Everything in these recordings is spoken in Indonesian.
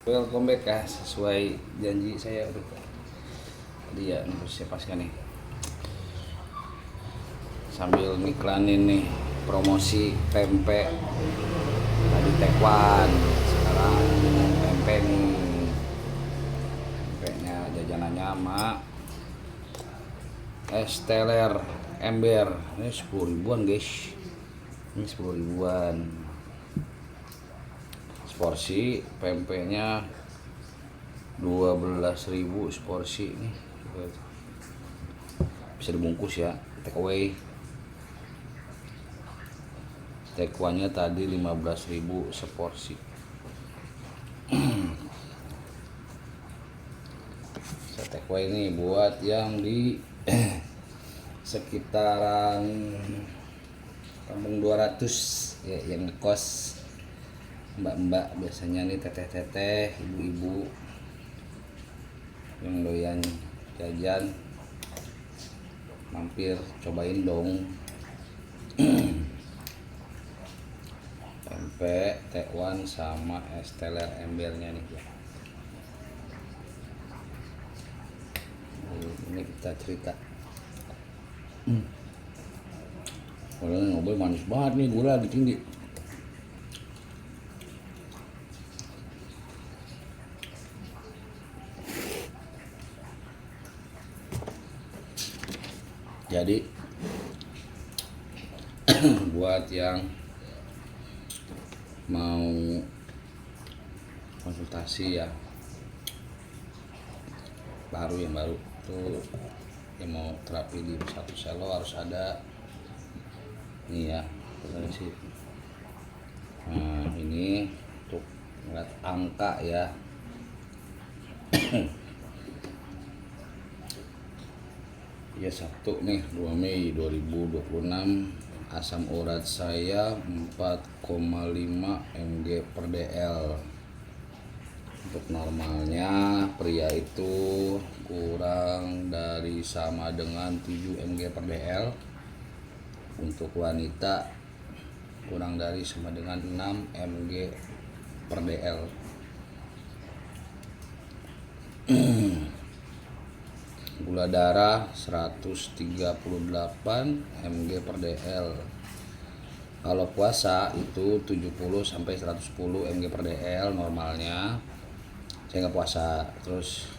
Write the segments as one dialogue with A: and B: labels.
A: Welcome back ya, sesuai janji saya tadi ya, harus saya paskan nih sambil ngiklanin nih promosi pempek. Tadi tekwan, sekarang pempek nih, pempeknya jajanannya sama es teler ember. Ini 10 ribuan guys, ini 10 ribuan porsi. Pempeknya 12.000 seporsi nih, bisa dibungkus ya, take away. Tekwannya tadi 15.000 seporsi. Saya take away nih buat yang di sekitaran Kampung 200 ya, yang ngekos, mbak-mbak biasanya nih, teteh-teteh, ibu-ibu yang doyan jajan, mampir cobain dong. Pempek, tekwan sama es teler embernya nih ya. Ini kita cerita. Kalau ngobrol manis banget nih, gula lagi tinggi. Jadi buat yang mau konsultasi ya, yang baru tuh yang mau terapi di satu selo harus ada nih ya, sih. Nah ini untuk ngeliat angka ya. Ya, Sabtu nih 2 Mei 2026, asam urat saya 4,5 mg per dl. Untuk normalnya pria itu kurang dari sama dengan 7 mg per dl. Untuk wanita kurang dari sama dengan 6 mg per dl. Gula darah 138 mg per dl. Kalau puasa itu 70 sampai 110 mg per dl normalnya. Saya nggak puasa. Terus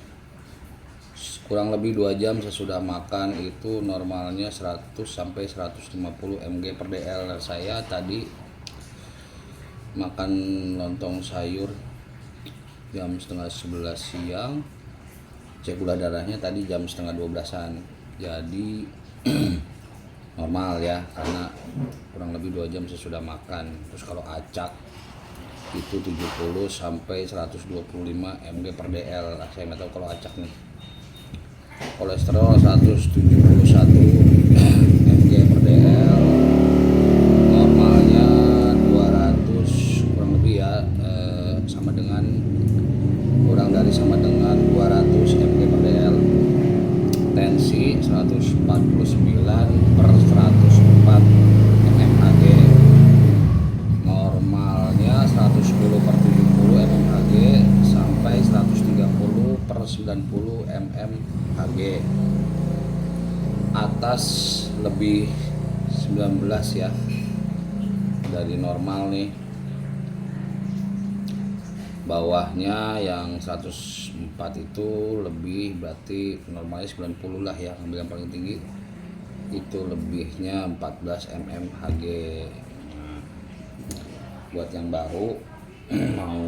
A: kurang lebih 2 jam sesudah makan itu normalnya 100 sampai 150 mg per dl. Saya tadi makan lontong sayur jam setengah 11 siang, cek gula darahnya tadi jam setengah 12-an. Jadi normal ya, karena kurang lebih 2 jam sesudah makan. Terus kalau acak itu 70 sampai 125 mg per dl. Saya nggak tahu kalau acak nih. Kolesterol 171 mg per dl, normalnya 200 kurang lebih ya, sama dengan kurang dari sama dengan 200 mg per dl. Tensi 149 per 104 mmHg, normalnya 110 per 70 mmHg sampai 130 per 90 mmHg. Atas lebih 19 ya dari normal nih. Bawahnya yang 104 itu lebih, berarti normalnya 90 lah ya, ambil yang paling tinggi itu lebihnya 14 mmHg. Nah, buat yang baru mau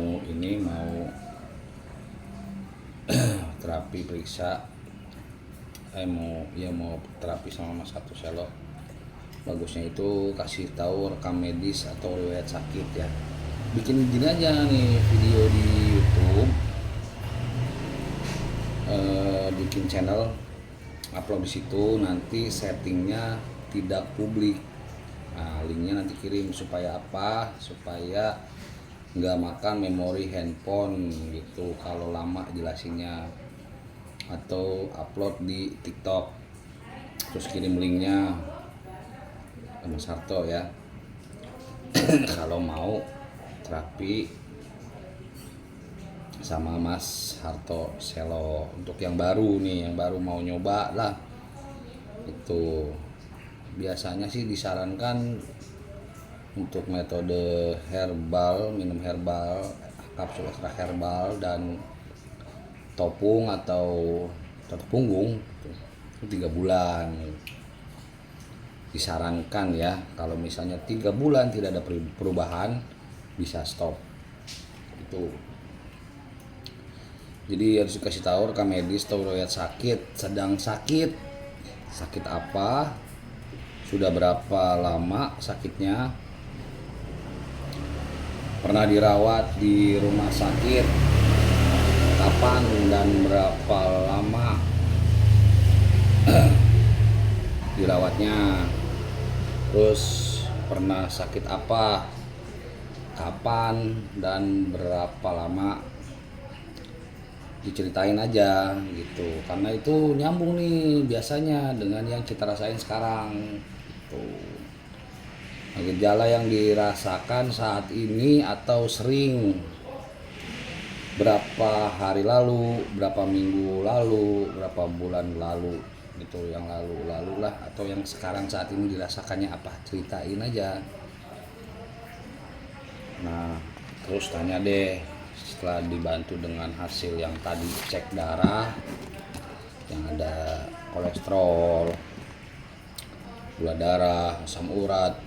A: terapi periksa, mau terapi sama Mas Satu Selo, bagusnya itu kasih tahu rekam medis atau riwayat sakit ya. Bikin gini aja nih video di YouTube, bikin channel, upload di situ, nanti settingnya tidak publik. Nah, linknya nanti kirim supaya apa? Supaya nggak makan memori handphone gitu kalau lama jelasinnya. Atau upload di TikTok, terus kirim linknya ke Mas Harto ya. Kalau mau terapi sama Mas Harto Selo. Untuk yang baru nih, yang baru mau nyoba lah, itu biasanya sih disarankan untuk metode herbal, minum herbal, kapsul ekstra herbal dan topung atau totok punggung itu 3 bulan disarankan ya. Kalau misalnya 3 bulan tidak ada perubahan, bisa stop itu. Jadi harus dikasih tahu rekam medis atau riwayat sakit, sedang sakit apa, sudah berapa lama sakitnya, pernah dirawat di rumah sakit, kapan dan berapa lama dirawatnya, terus pernah sakit apa, kapan dan berapa lama, diceritain aja gitu, karena itu nyambung nih biasanya dengan yang kita rasain sekarang gitu. Nah, gejala yang dirasakan saat ini atau sering berapa hari lalu, berapa minggu lalu, berapa bulan lalu gitu, yang lalu lah, atau yang sekarang saat ini dirasakannya apa, ceritain aja. Nah terus tanya deh, setelah dibantu dengan hasil yang tadi cek darah, yang ada kolesterol, gula darah, asam urat,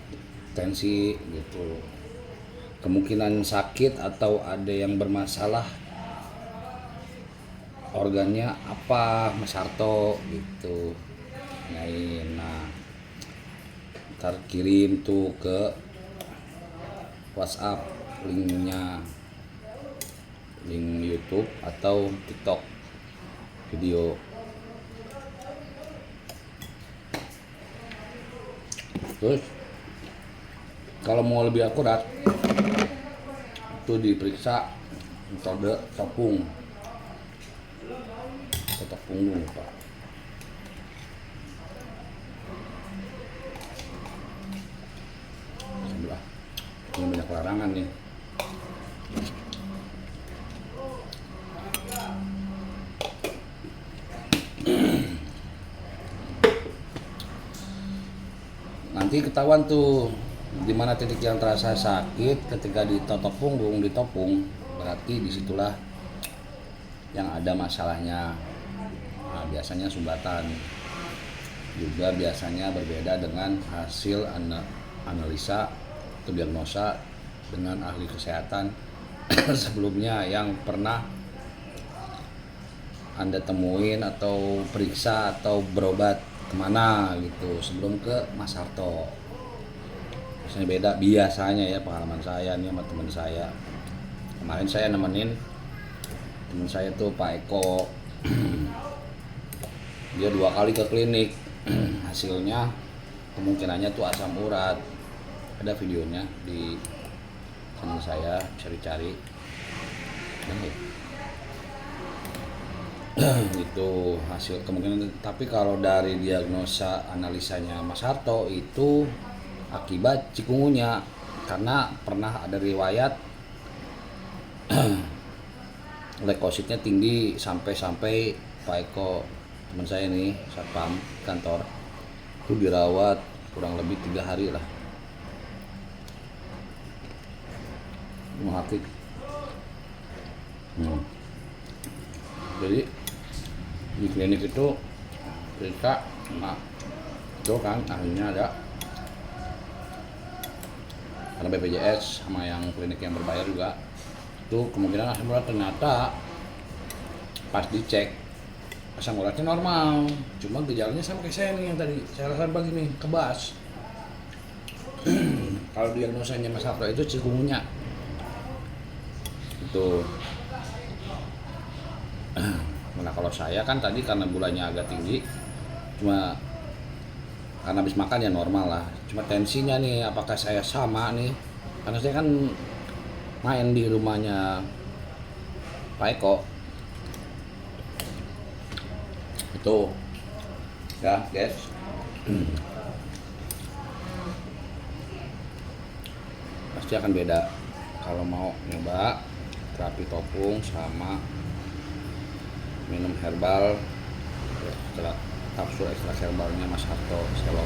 A: tensi gitu, kemungkinan sakit atau ada yang bermasalah organnya apa, Mas Harto gitu. Nah ntar kirim tuh ke WhatsApp linknya, link YouTube atau TikTok video. Terus kalau mau lebih akurat itu diperiksa metode totok punggung Pak. Sebelah ini banyak larangan nih. Nanti ketahuan tuh di mana titik yang terasa sakit ketika ditotok punggung, ditopung, berarti disitulah yang ada masalahnya. Nah, biasanya sumbatan juga biasanya berbeda dengan hasil analisa atau diagnosa dengan ahli kesehatan sebelumnya yang pernah Anda temuin atau periksa atau berobat kemana gitu sebelum ke Mas Harto. Biasanya beda, biasanya ya, pengalaman saya nih sama teman saya. Kemarin saya nemenin teman saya tuh Pak Eko dia 2 kali ke klinik. Hasilnya kemungkinannya tuh asam urat, ada videonya di channel saya, bisa dicari. Itu hasil kemungkinan. Tapi kalau dari diagnosa analisanya Mas Harto itu akibat cikungunya, karena pernah ada riwayat leukositnya tinggi sampai Pak Eko teman saya nih, satpam kantor, itu dirawat kurang lebih 3 hari lah. Menghakik. Jadi di klinik itu periksa, nah itu kan akhirnya ada karena BPJS sama yang klinik yang berbayar juga, itu kemungkinan asam urat ternyata pas dicek asam uratnya normal, cuma gejalanya sama kayak saya nih yang tadi saya rasakan begini, kebas. Kalau diagnosanya Mas Harto itu cikungunya itu. Nah kalau saya kan tadi karena gulanya agak tinggi, cuma karena habis makan ya normal lah, cuma tensinya nih apakah saya sama nih, karena saya kan main di rumahnya Pak Eko itu ya guys. Pasti akan beda kalau mau nyoba terapi topung sama minum herbal setelah kapsul ekstra herbalnya Mas Harto Selok.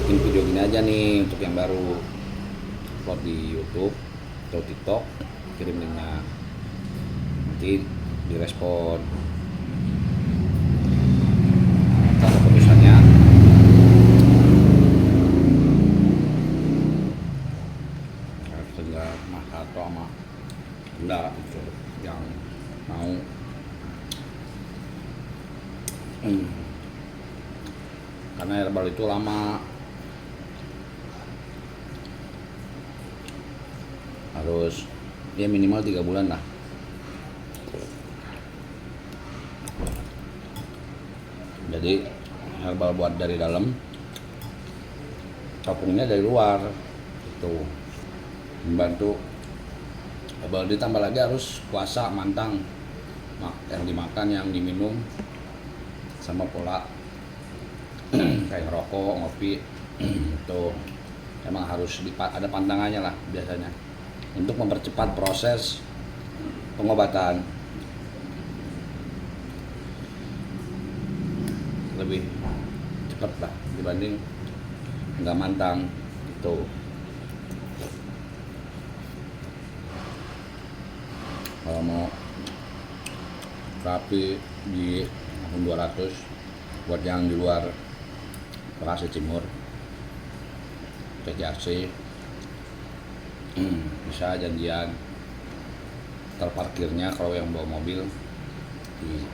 A: Bikin video gini aja nih untuk yang baru, upload di YouTube atau TikTok, kirim linknya, nanti direspon. Kalau keputusannya tinggal Mas Harto sama enggak itu yang mau. Karena herbal itu lama, harus ya minimal 3 bulan lah. Jadi herbal buat dari dalam, topungnya dari luar, itu membantu. Herbal ditambah lagi harus puasa mantang, yang dimakan yang diminum sama pola kayak rokok, ngopi itu emang harus ada pantangannya lah biasanya untuk mempercepat proses pengobatan, lebih cepat lah dibanding nggak mantang itu. Kalau mau terapi di akun 200 buat yang di luar Bekasi Timur, PJAC, bisa janjian terparkirnya kalau yang bawa mobil di